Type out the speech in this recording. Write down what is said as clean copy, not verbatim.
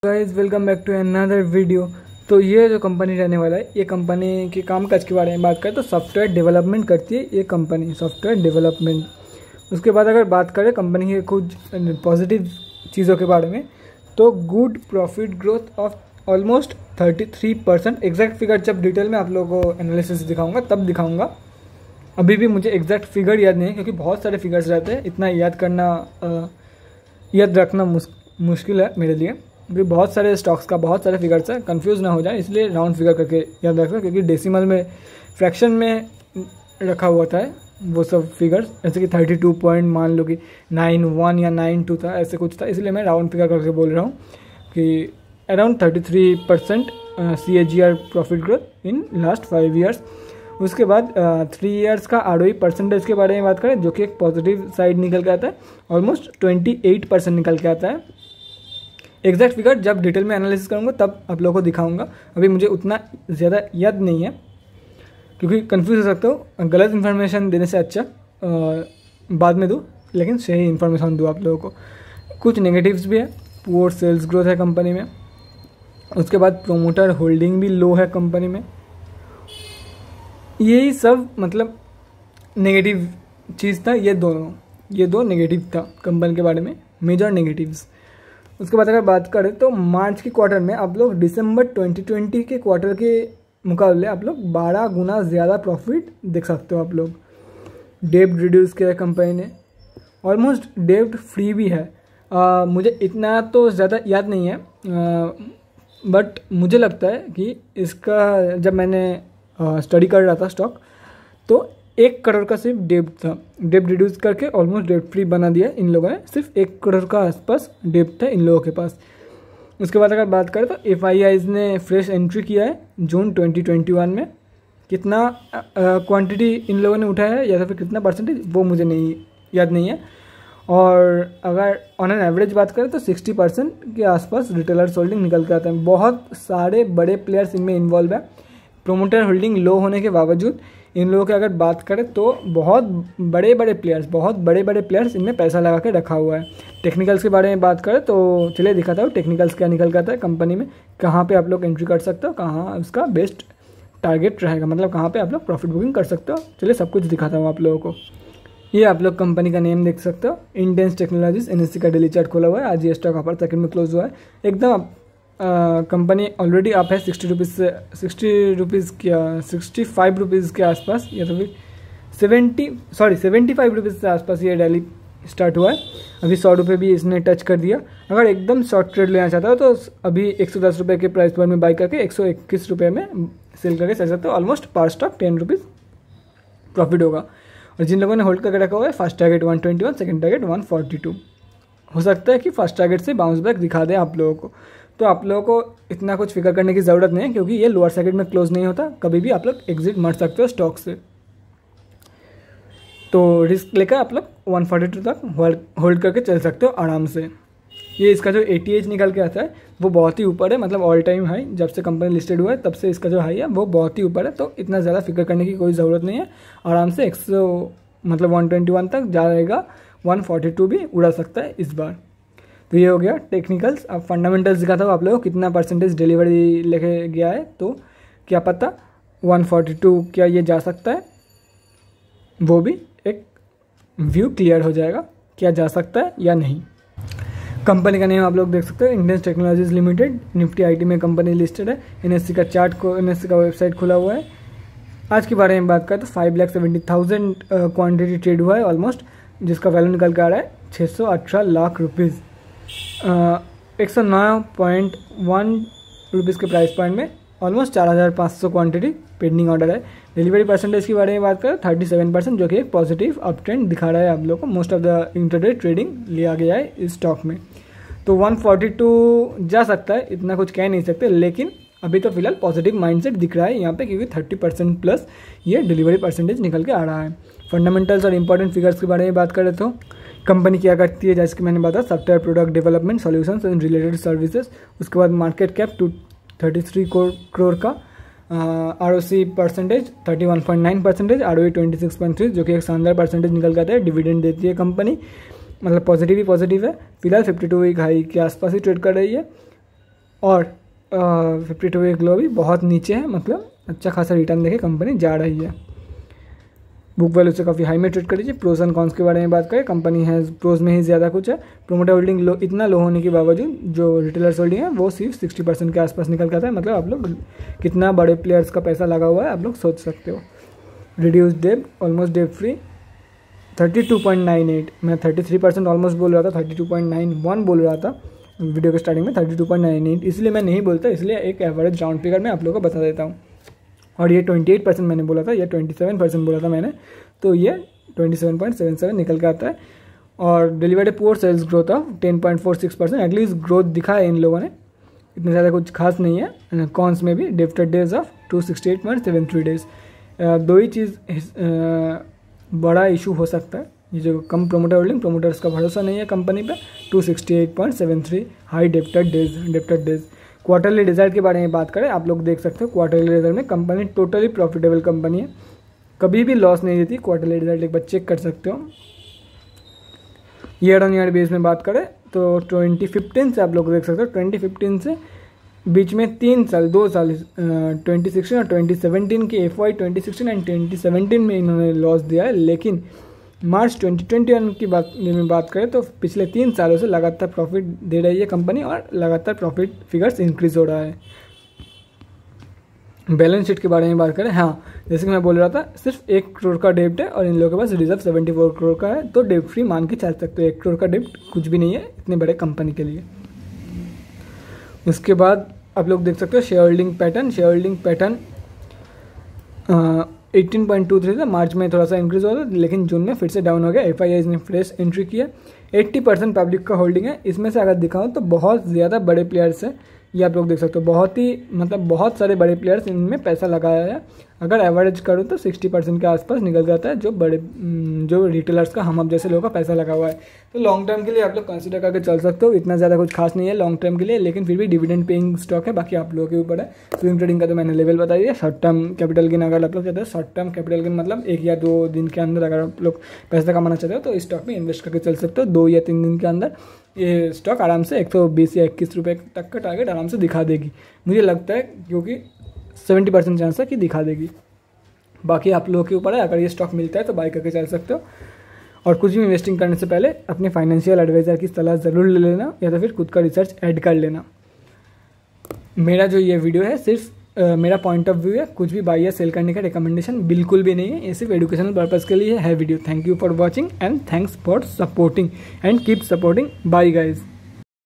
Guys welcome back to another video. तो ये जो कंपनी रहने वाला है, ये कंपनी के कामकाज के बारे में बात करें तो सॉफ्टवेयर डेवलपमेंट करती है ये कंपनी, सॉफ्टवेयर डेवलपमेंट। उसके बाद अगर बात करें कंपनी के कुछ पॉजिटिव चीज़ों के बारे में, तो good profit growth of almost 33%। Exact figure जब डिटेल में आप लोगों को एनालिसिस दिखाऊंगा तब दिखाऊंगा। अभी भी मुझे एग्जैक्ट फिगर याद नहीं है क्योंकि बहुत सारे फिगर्स रहते हैं, इतना याद रखना मुश्किल है मेरे लिए क्योंकि बहुत सारे स्टॉक्स का बहुत सारे फिगर्स है, कंफ्यूज ना हो जाए इसलिए राउंड फिगर करके याद रखना, क्योंकि डेसिमल में फ्रैक्शन में रखा हुआ था वो सब फिगर्स, जैसे कि 32 पॉइंट मान लो कि 91 या 92 था, ऐसे कुछ था, इसलिए मैं राउंड फिगर करके बोल रहा हूँ कि around 33% CAGR profit growth in last 5 years. उसके बाद 3 ईयर्स का ROE परसेंटेज के बारे में बात करें जो कि एक पॉजिटिव साइड निकल के आता है, ऑलमोस्ट 28% निकल के आता है। एग्जैक्ट फिगर जब डिटेल में एनालिसिस करूँगा तब आप लोगों को दिखाऊंगा, अभी मुझे उतना ज़्यादा याद नहीं है क्योंकि कंफ्यूज हो सकता हूँ। गलत इन्फॉर्मेशन देने से अच्छा बाद में दूँ, लेकिन सही इन्फॉर्मेशन दूँ आप लोगों को। कुछ नेगेटिव्स भी है, पुअर सेल्स ग्रोथ है कंपनी में। उसके बाद प्रोमोटर होल्डिंग भी लो है कंपनी में। यही सब मतलब नेगेटिव चीज़ था, ये दो नेगेटिव था कंपनी के बारे में, मेजर नेगेटिव्स। उसके बाद अगर बात करें तो मार्च की क्वार्टर में आप लोग दिसंबर 2020 के क्वार्टर के मुकाबले आप लोग 12 गुना ज़्यादा प्रॉफिट देख सकते हो। आप लोग डेब्ट रिड्यूस किया है कंपनी ने, ऑलमोस्ट डेब्ट फ्री भी है। मुझे इतना तो ज़्यादा याद नहीं है, बट मुझे लगता है कि इसका जब मैंने स्टडी कर रहा था स्टॉक तो 1 करोड़ का सिर्फ डेब्ट था, डेब्ट रिड्यूस करके ऑलमोस्ट डेब्ट फ्री बना दिया इन लोगों ने। सिर्फ 1 करोड़ का आसपास डेब्ट है इन लोगों के पास। उसके बाद अगर बात करें तो FIIs ने फ्रेश एंट्री किया है जून 2021 में। कितना क्वांटिटी इन लोगों ने उठाया है या फिर कितना परसेंटेज वो मुझे याद नहीं है। और अगर ऑन एन एवरेज बात करें तो 60% के आसपास रिटेलर्स होल्डिंग निकल के आते हैं। बहुत सारे बड़े प्लेयर्स इनमें इन्वॉल्व है। प्रोमोटर होल्डिंग लो होने के बावजूद इन लोगों की अगर बात करें तो बहुत बड़े बड़े प्लेयर्स इनमें पैसा लगा के रखा हुआ है। टेक्निकल्स के बारे में बात करें तो चलिए दिखाता हूँ टेक्निकल्स क्या निकल के आता है कंपनी में, कहाँ पे आप लोग एंट्री कर सकते हो, कहाँ उसका बेस्ट टारगेट रहेगा, मतलब कहाँ पे आप लोग प्रॉफिट बुकिंग कर सकते हो। चलिए सब कुछ दिखाता हूँ आप लोगों को। ये आप लोग कंपनी का नेम देख सकते हो, इंटेंस टेक्नोलॉजीज। NSE का डेली चार्ट खोला हुआ है, आज ये स्टॉक अपर सेकंड में क्लोज हुआ है। एकदम कंपनी ऑलरेडी अप है 60 रुपीज़ से 65 रुपीज़ के आसपास, या तो फिर 75 रुपीज़ के आसपास ये रैली स्टार्ट हुआ है। अभी 100 रुपये भी इसने टच कर दिया। अगर एकदम शॉर्ट ट्रेड लेना चाहता हो तो अभी 110 रुपये के प्राइस पर में बाई करके 121 रुपये में सेल करके चल सकते हो। ऑलमोस्ट पर स्टॉक 10 रुपीज़ प्रॉफिट होगा। और जिन लोगों ने होल्ड करके रखा हुआ है, फर्स्ट टारगेट 121, सेकेंड टारगेट 142। हो सकता है कि फर्स्ट टारगेट से बाउंस बैक दिखा दे आप लोगों को, तो आप लोगों को इतना कुछ फिक्र करने की ज़रूरत नहीं है क्योंकि ये लोअर सेगमेंट में क्लोज नहीं होता। कभी भी आप लोग एग्जिट मार सकते हो स्टॉक से, तो रिस्क लेकर आप लोग 142 तक होल्ड करके चल सकते हो आराम से। ये इसका जो ATH निकल के आता है वो बहुत ही ऊपर है, मतलब ऑल टाइम हाई। जब से कंपनी लिस्टेड हुआ है तब से इसका जो हाई है वो बहुत ही ऊपर है, तो इतना ज़्यादा फिक्र करने की कोई ज़रूरत नहीं है। आराम से 121 तक जाएगा, 142 भी उड़ा सकता है इस बार। तो ये हो गया टेक्निकल्स। अब फंडामेंटल्स दिखाता हूँ आप लोगों को कितना परसेंटेज डिलीवरी लेके गया है, तो क्या पता 142 क्या ये जा सकता है, वो भी एक व्यू क्लियर हो जाएगा क्या जा सकता है या नहीं। कंपनी का नेम आप लोग देख सकते हो, intense technologies limited. Nifty IT में कंपनी लिस्टेड है। NSE का चार्ट को NSE का वेबसाइट खुला हुआ है। आज के बारे में बात करें तो 5,70,000 क्वान्टिटी ट्रेड हुआ है ऑलमोस्ट, जिसका वैल्यू निकल के आ रहा है 618 लाख रुपीज़। 109.1 रुपीज़ के प्राइस पॉइंट में ऑलमोस्ट 4,500 क्वांटिटी पेंडिंग ऑर्डर है। डिलीवरी परसेंटेज के बारे में बात करें 37%, जो कि एक पॉजिटिव अप ट्रेंड दिखा रहा है आप लोगों को। Most of the intraday trading लिया गया है इस स्टॉक में। तो 142 जा सकता है, इतना कुछ कह नहीं सकते, लेकिन अभी तो फिलहाल पॉजिटिव माइंडसेट दिख रहा है यहाँ पे क्योंकि 30% प्लस ये डिलीवरी परसेंटेज निकल के आ रहा है। फंडामेंटल्स और इंपॉर्टेंट फिगर्स के बारे में बात करें तो कंपनी क्या करती है, जैसे कि मैंने बताया, software product development solutions and related services. उसके बाद मार्केट कैप 233 करोड़ का, ROC परसेंटेज 31.9%, ROE 26.3, जो कि एक शानदार परसेंटेज निकल जाता है। डिविडेंड देती है कंपनी, मतलब पॉजिटिव ही पॉजिटिव है। फिलहाल 52 वीक हाई के आसपास ही ट्रेड कर रही है। और 52 वीक लो भी बहुत नीचे है, मतलब अच्छा खासा रिटर्न देके कंपनी जा रही है। बुक वैल्यू से काफ़ी हाई में ट्रेड कर लीजिए। प्रोज एंड कॉन्स के बारे में बात करें, कंपनी है प्रोज में ही ज़्यादा कुछ है। प्रोमोटर होल्डिंग लो, इतना लो होने के बावजूद जो रिटेलर्स होल्डिंग है वो सिर्फ 60% के आसपास निकल के आता है। मतलब आप लोग कितना बड़े प्लेयर्स का पैसा लगा हुआ है आप लोग सोच सकते हो। Reduce debt, almost debt free, 32.98, मैं 33% ऑलमोस्ट बोल रहा था, 32.91 बोल रहा था वीडियो के स्टार्टिंग में, 32.98 इसलिए मैं नहीं बोलता, इसलिए एक एवरेज राउंड फिगर मैं आप लोगों को बता देता हूँ। और ये 28% मैंने बोला था, या 27% बोला था मैंने, तो ये 27.77 निकल के आता है। और delivered poor sales growth of 10.46%, at least growth दिखा है इन लोगों ने, इतना ज़्यादा कुछ खास नहीं है। कॉन्स में भी डेफ्टर डेज ऑफ 268.73 डेज। दो ही चीज़ बड़ा इशू हो सकता है, ये जो कम प्रोमोटर होल्डिंग, प्रोमोटर्स का भरोसा नहीं है कंपनी पे, 268.73 high defter days. Quarterly result के बारे में बात करें, आप लोग देख सकते हो क्वार्टरली रिजल्ट में कंपनी टोटली प्रॉफिटेबल कंपनी है, कभी भी लॉस नहीं देती। क्वार्टरली रिजल्ट एक बार चेक कर सकते हो। ईयर ऑन ईयर बेस में बात करें तो 2015 से आप लोग देख सकते हो, 2015 से बीच में 2 साल 2016 और 2017 के FY 2016 एंड 2017 में इन्होंने लॉस दिया है। लेकिन मार्च 2021 की बात करें तो पिछले 3 सालों से लगातार प्रॉफिट दे रही है कंपनी और लगातार प्रॉफिट फिगर्स इंक्रीज हो रहा है। बैलेंस शीट के बारे में बात करें, हाँ जैसे कि मैं बोल रहा था, सिर्फ 1 करोड़ का डेब्ट है और इन लोगों के पास रिजर्व 74 करोड़ का है, तो डेब्ट फ्री मान के चल सकते हो। 1 करोड़ का डेब्ट कुछ भी नहीं है इतने बड़े कंपनी के लिए। उसके बाद आप लोग देख सकते हो शेयर होल्डिंग पैटर्न 18.23 था, मार्च में थोड़ा सा इंक्रीज हुआ था, लेकिन जून में फिर से डाउन हो गया। FIIs ने फ्रेश एंट्री किया, 80% पब्लिक का होल्डिंग है। इसमें से अगर दिखाऊं तो बहुत ज़्यादा बड़े प्लेयर्स हैं, ये आप लोग देख सकते हो, बहुत सारे बड़े प्लेयर्स इनमें पैसा लगाया है। अगर एवरेज करूँ तो 60% के आसपास निकल जाता है जो रिटेलर्स का, हम अब जैसे लोगों का पैसा लगा हुआ है। तो लॉन्ग टर्म के लिए आप लोग कंसिडर करके चल सकते हो, इतना ज़्यादा कुछ खास नहीं है लॉन्ग टर्म के लिए, लेकिन फिर भी डिविडेंड पेइंग स्टॉक है, बाकी आप लोगों के ऊपर है। स्विंग ट्रेडिंग का तो मैंने लेवल बता दिया। शॉर्ट टर्म कैपिटल गेन, अगर आप लोग चाहते हो शॉर्ट टर्म कैपिटल गेन मतलब 1 या 2 दिन के अंदर अगर आप लोग पैसा कमाना चाहते हो तो इस स्टॉक में इन्वेस्ट करके चल सकते हो। 2 या 3 दिन के अंदर ये स्टॉक आराम से 120 या 21 रुपये तक का टारगेट आराम से दिखा देगी, मुझे लगता है, क्योंकि 70% चांस है कि दिखा देगी। बाकी आप लोगों के ऊपर है, अगर ये स्टॉक मिलता है तो बाय करके चल सकते हो। और कुछ भी इन्वेस्टिंग करने से पहले अपने फाइनेंशियल एडवाइज़र की सलाह ज़रूर ले लेना, या तो फिर खुद का रिसर्च ऐड कर लेना। मेरा जो ये वीडियो है सिर्फ मेरा पॉइंट ऑफ व्यू है, कुछ भी बाय या सेल करने का रिकमेंडेशन बिल्कुल भी नहीं है, ये सिर्फ एजुकेशनल पर्पज़ के लिए है video. Thank you for watching and thanks for supporting and keep supporting. Bye guys.